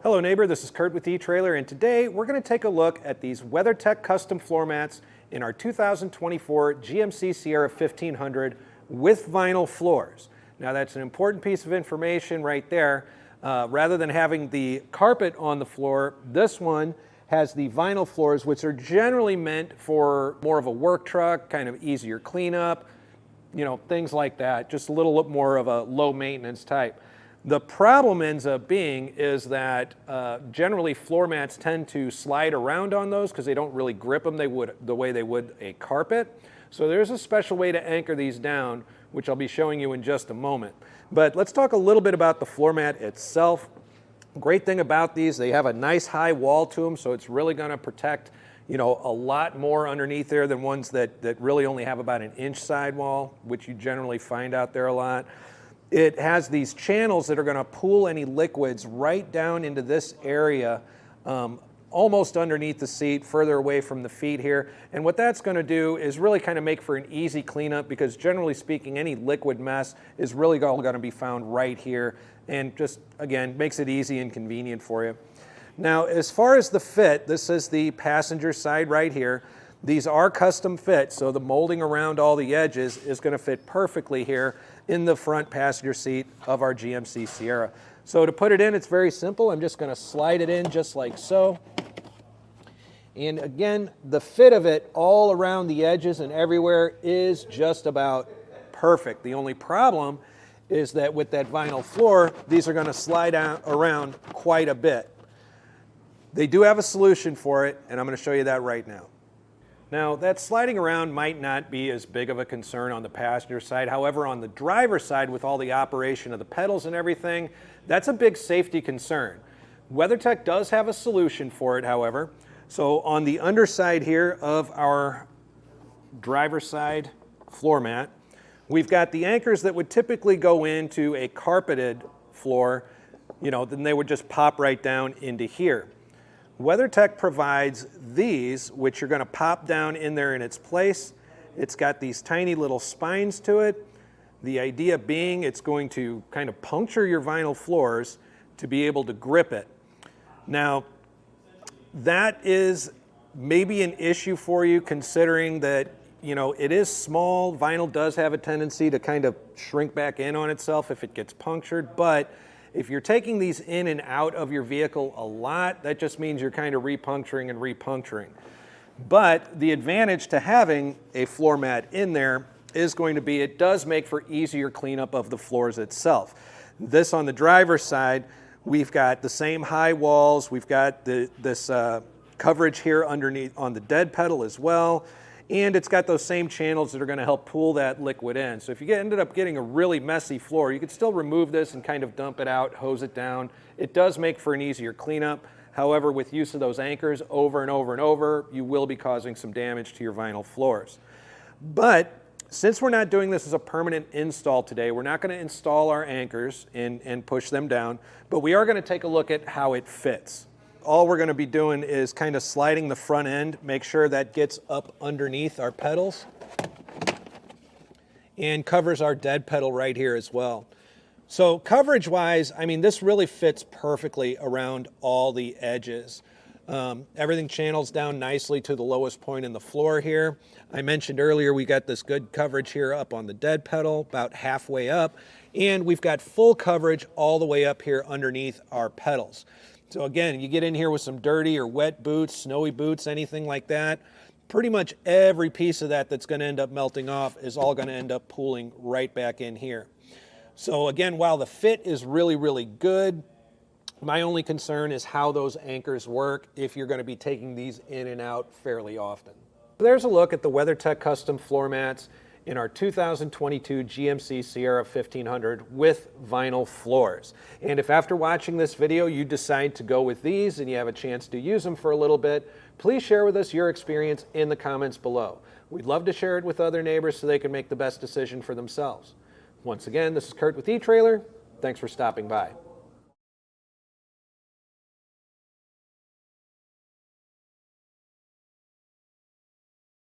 Hello neighbor, this is Curt with etrailer, and today we're going to take a look at these WeatherTech custom floor mats in our 2024 GMC Sierra 1500 with vinyl floors. Now that's an important piece of information right there. Rather than having the carpet on the floor, this one has the vinyl floors, which are generally meant for more of a work truck, kind of easier cleanup, things like that, just a little more of a low maintenance type. The problem ends up being is that generally floor mats tend to slide around on those because they don't really grip them the way they would a carpet. So there's a special way to anchor these down, which I'll be showing you in just a moment. But let's talk a little bit about the floor mat itself. Great thing about these, they have a nice high wall to them, so it's really going to protect a lot more underneath there than ones that really only have about an inch sidewall, which you generally find out there a lot. It has these channels that are going to pool any liquids right down into this area, almost underneath the seat, further away from the feet here. And what that's going to do is really kind of make for an easy cleanup, because generally speaking, any liquid mess is really all going to be found right here, and just, again, makes it easy and convenient for you. Now, as far as the fit, this is the passenger side right here. These are custom fit, so the molding around all the edges is going to fit perfectly here in the front passenger seat of our GMC Sierra. So to put it in, it's very simple. I'm just going to slide it in just like so. And again, the fit of it all around the edges and everywhere is just about perfect. The only problem is that with that vinyl floor, these are going to slide out around quite a bit. They do have a solution for it, and I'm going to show you that right now. Now, that sliding around might not be as big of a concern on the passenger side. However, on the driver's side, with all the operation of the pedals and everything, that's a big safety concern. WeatherTech does have a solution for it, however. So on the underside here of our driver's side floor mat, we've got the anchors that would typically go into a carpeted floor. Then they would just pop right down into here. WeatherTech provides these, which are going to pop down in there in its place. It's got these tiny little spines to it. The idea being it's going to kind of puncture your vinyl floors to be able to grip it. Now, that is maybe an issue for you, considering that it is small. Vinyl does have a tendency to kind of shrink back in on itself if it gets punctured, but if you're taking these in and out of your vehicle a lot, that just means you're kind of repuncturing and repuncturing. But the advantage to having a floor mat in there is going to be it does make for easier cleanup of the floors itself. This on the driver's side, we've got the same high walls. We've got this coverage here underneath on the dead pedal as well. And it's got those same channels that are going to help pool that liquid in. So if you ended up getting a really messy floor, you could still remove this and kind of dump it out, hose it down. It does make for an easier cleanup. However, with use of those anchors over and over and over, you will be causing some damage to your vinyl floors. But since we're not doing this as a permanent install today, we're not going to install our anchors and push them down, but we are going to take a look at how it fits. All we're going to be doing is kind of sliding the front end, make sure that gets up underneath our pedals and covers our dead pedal right here as well. So coverage-wise, this really fits perfectly around all the edges. Everything channels down nicely to the lowest point in the floor here. I mentioned earlier we got this good coverage here up on the dead pedal, about halfway up, and we've got full coverage all the way up here underneath our pedals. So again, you get in here with some dirty or wet boots, snowy boots, anything like that, pretty much every piece of that that's going to end up melting off is all going to end up pooling right back in here. So again, while the fit is really, really good, my only concern is how those anchors work if you're going to be taking these in and out fairly often. There's a look at the WeatherTech custom floor mats in our 2022 GMC Sierra 1500 with vinyl floors. And if after watching this video you decide to go with these and you have a chance to use them for a little bit, please share with us your experience in the comments below. We'd love to share it with other neighbors so they can make the best decision for themselves. Once again, this is Curt with etrailer. Thanks for stopping by.